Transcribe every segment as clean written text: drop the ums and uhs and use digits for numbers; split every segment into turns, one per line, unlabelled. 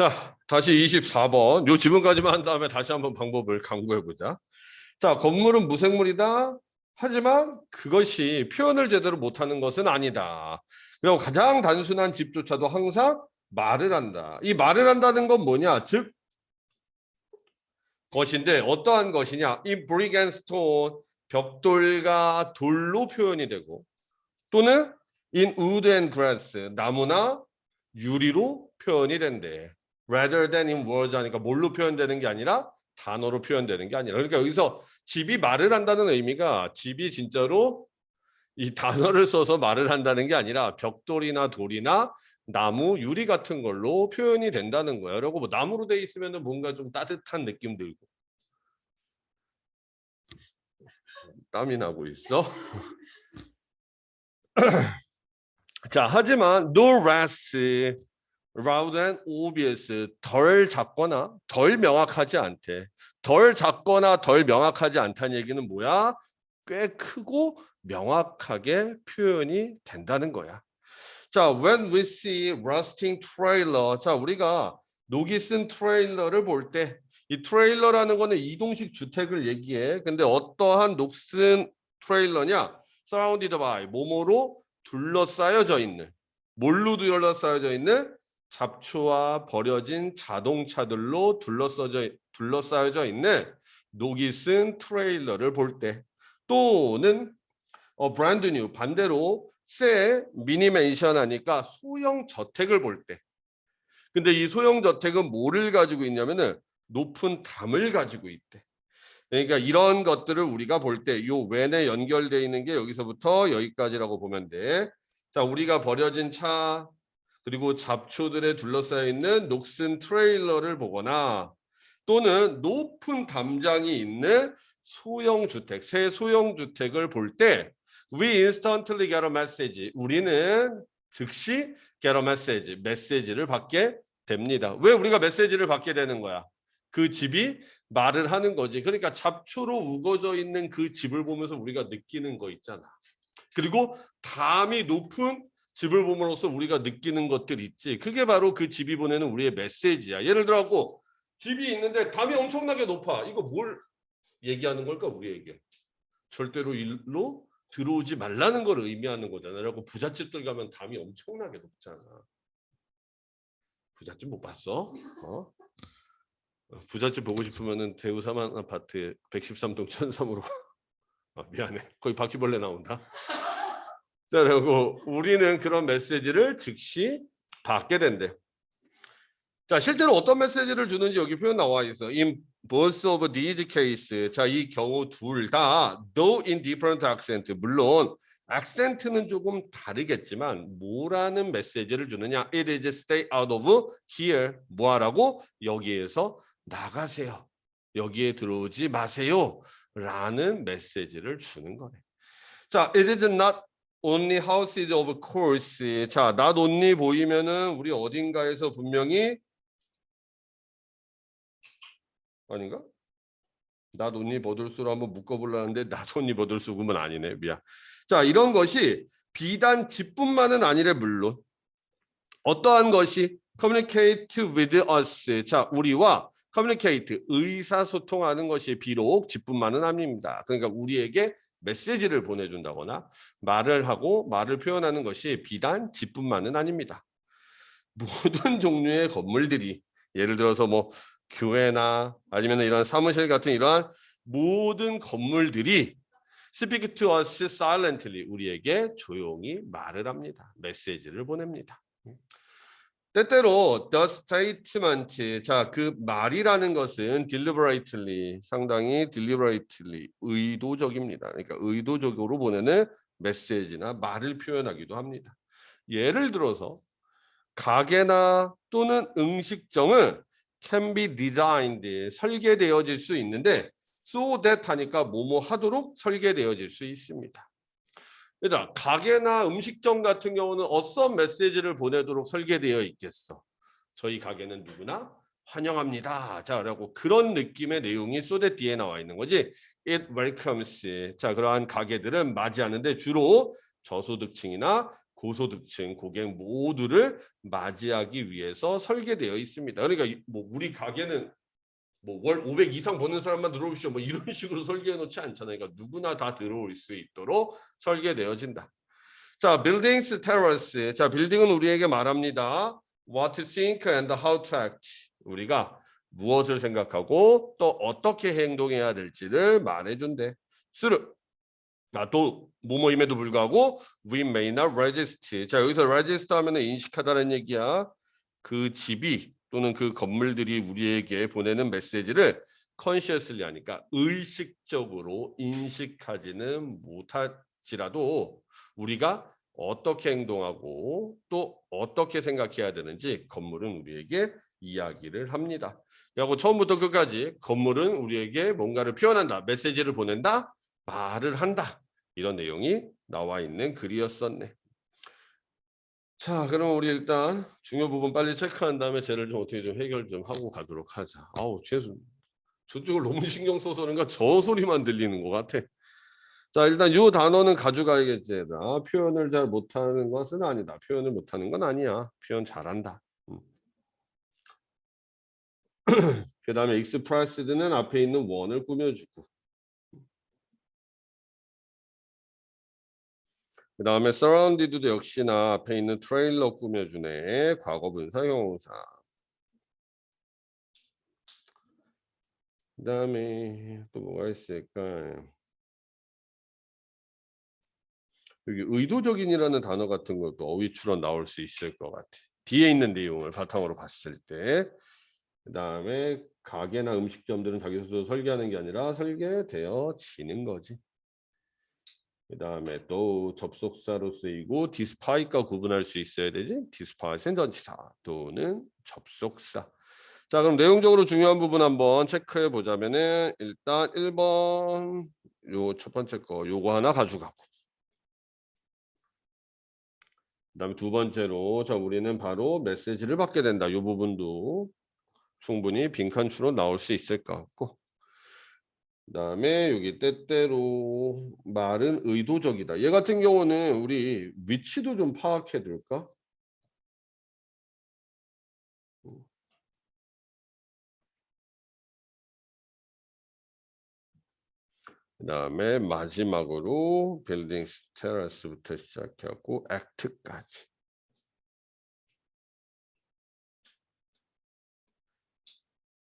자, 다시 24번. 요 지문까지만 한 다음에 다시 한번 방법을 강구해 보자. 자, 건물은 무생물이다. 하지만 그것이 표현을 제대로 못하는 것은 아니다. 그리고 가장 단순한 집조차도 항상 말을 한다. 이 말을 한다는 건 뭐냐? 즉 것인데 어떠한 것이냐? 이 brick and stone, 벽돌과 돌로 표현이 되고 또는 in wood and grass, 나무나 유리로 표현이 된대. rather than in words 하니까 뭘로 표현되는 게 아니라 단어로 표현되는 게 아니라. 그러니까 여기서 집이 말을 한다는 의미가 집이 진짜로 이 단어를 써서 말을 한다는 게 아니라 벽돌이나 돌이나 나무, 유리 같은 걸로 표현이 된다는 거예요. 그리고 뭐 나무로 돼 있으면 뭔가 좀 따뜻한 느낌 들고. 땀이 나고 있어. 자, 하지만 no less loud and obvious, 덜 작거나 덜 명확하지 않대. 덜 작거나 덜 명확하지 않다는 얘기는 뭐야? 꽤 크고 명확하게 표현이 된다는 거야. 자, when we see rusting trailer, 자, 우리가 녹이 쓴 트레일러를 볼 때 이 트레일러라는 거는 이동식 주택을 얘기해. 근데 어떠한 녹슨 트레일러냐? surrounded by, 뭐뭐로 둘러싸여져 있는, 뭘로 둘러싸여져 있는? 잡초와 버려진 자동차들로 둘러싸여져 있는 녹이 쓴 트레일러를 볼 때, 또는 brand new, 반대로 새 미니 맨션 하니까 소형 저택을 볼 때. 근데 이 소형 저택은 뭐를 가지고 있냐면은 높은 담을 가지고 있대. 그러니까 이런 것들을 우리가 볼 때 요 when에 연결되어 있는 게 여기서부터 여기까지라고 보면 돼. 자, 우리가 버려진 차 그리고 잡초들에 둘러싸여 있는 녹슨 트레일러를 보거나 또는 높은 담장이 있는 소형 주택, 새 소형 주택을 볼 때 we instantly get a message. 우리는 즉시 get a message, 메시지를 받게 됩니다. 왜 우리가 메시지를 받게 되는 거야? 그 집이 말을 하는 거지. 그러니까 잡초로 우거져 있는 그 집을 보면서 우리가 느끼는 거 있잖아. 그리고 담이 높은 집을 봄으로써 우리가 느끼는 것들 있지. 그게 바로 그 집이 보내는 우리의 메시지야. 예를 들어 집이 있는데 담이 엄청나게 높아. 이거 뭘 얘기하는 걸까 우리에게? 절대로 일로 들어오지 말라는 걸 의미하는 거잖아. 라고 부잣집들 가면 담이 엄청나게 높잖아. 부잣집 못 봤어? 부잣집 보고 싶으면은 대우 사만 아파트 113동 1003으로. 미안해. 거기 바퀴벌레 나온다. 자, 그리고 우리는 그런 메시지를 즉시 받게 된대. 자, 실제로 어떤 메시지를 주는지 여기 표현 나와 있어. In both of these cases. 자, 이 경우 둘 다 though in different accent. 물론 액센트는 조금 다르겠지만 뭐라는 메시지를 주느냐? It is stay out of here. 뭐하라고? 여기에서 나가세요. 여기에 들어오지 마세요. 라는 메시지를 주는 거네. 자, it is not only houses of course. 자, not only 보이면은 우리 어딘가에서 분명히 아닌가? not only 버들수로 한번 묶어보려는데 not only 버들수구면 아니네. 미안. 자, 이런 것이 비단 집뿐만은 아니래. 물론 어떠한 것이 communicate with us. 자, 우리와 communicate, 의사소통하는 것이 비록 집뿐만은 아닙니다. 그러니까 우리에게 메시지를 보내준다거나 말을 하고 말을 표현하는 것이 비단 집뿐만은 아닙니다. 모든 종류의 건물들이 예를 들어서 뭐 교회나 아니면 이런 사무실 같은 이러한 모든 건물들이 speak to us silently, 우리에게 조용히 말을 합니다. 메시지를 보냅니다. 때때로 the statement, 자, 그 말이라는 것은 deliberately, 상당히 deliberately, 의도적입니다. 그러니까 의도적으로 보내는 메시지나 말을 표현하기도 합니다. 예를 들어서 가게나 또는 음식점은 can be designed, 설계되어질 수 있는데 so that 하니까 뭐뭐 하도록 설계되어질 수 있습니다. 그러니까 가게나 음식점 같은 경우는 어떤 메시지를 보내도록 설계되어 있겠어. 저희 가게는 누구나 환영합니다. 자, 라고 그런 느낌의 내용이 so that 뒤에 나와 있는 거지. It welcomes. 자, 그러한 가게들은 맞이하는데 주로 저소득층이나 고소득층 고객 모두를 맞이하기 위해서 설계되어 있습니다. 그러니까 뭐 우리 가게는 뭐 월 500 이상 버는 사람만 들어오시오 뭐 이런 식으로 설계해 놓지 않잖아요. 그러니까 누구나 다 들어올 수 있도록 설계되어진다. 자, buildings terrace. 자, 빌딩은 우리에게 말합니다. What to think and how to act. 우리가 무엇을 생각하고 또 어떻게 행동해야 될지를 말해준대. through. 또 뭐뭐임에도 불구하고 we may not resist. 자, 여기서 resist 하면은 인식하다는 얘기야. 그 집이 또는 그 건물들이 우리에게 보내는 메시지를 consciously 하니까 의식적으로 인식하지는 못할지라도 우리가 어떻게 행동하고 또 어떻게 생각해야 되는지 건물은 우리에게 이야기를 합니다. 그리고 처음부터 끝까지 건물은 우리에게 뭔가를 표현한다, 메시지를 보낸다, 말을 한다. 이런 내용이 나와 있는 글이었었네. 자, 그럼 우리 일단 중요 부분 빨리 체크한 다음에 쟤를 좀 어떻게 좀 해결 좀 하고 가도록 하자. 아우, 죄송. 저쪽을 너무 신경 써서 그런가 저 소리만 들리는 것 같아. 자, 일단 이 단어는 가져가야겠지. 얘들아. 표현을 잘 못하는 것은 아니다. 표현을 못하는 건 아니야. 표현 잘한다. 그 다음에 expressed는 앞에 있는 원을 꾸며주고, 그 다음에 surrounded도 역시나 앞에 있는 트레일러 꾸며주네. 과거분사 형용사. 그 다음에 또 뭐가 있을까? 여기 의도적인이라는 단어 같은 것도 어휘 추론 나올 수 있을 것 같아. 뒤에 있는 내용을 바탕으로 봤을 때. 그 다음에 가게나 음식점들은 자기 스스로 설계하는 게 아니라 설계되어지는 거지. 그 다음에 또 접속사로 쓰이고 디스파이트과 구분할 수 있어야 되지. 디스파이트는 전치사 또는 접속사. 자, 그럼 내용적으로 중요한 부분 한번 체크해 보자면은 일단 1번 요 첫 번째 거 요거 하나 가져가고, 그다음에 두 번째로 자 우리는 바로 메시지를 받게 된다. 이 부분도 충분히 빈칸추로 나올 수 있을 것 같고, 그다음에 여기 때때로 말은 의도적이다. 얘 같은 경우는 우리 위치도 좀 파악해 둘까? 그다음에 마지막으로 빌딩 테라스부터 시작하고 액트까지.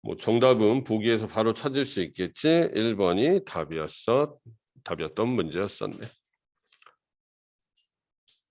뭐 정답은 보기에서 바로 찾을 수 있겠지. 1번이 답이었던 문제였었네.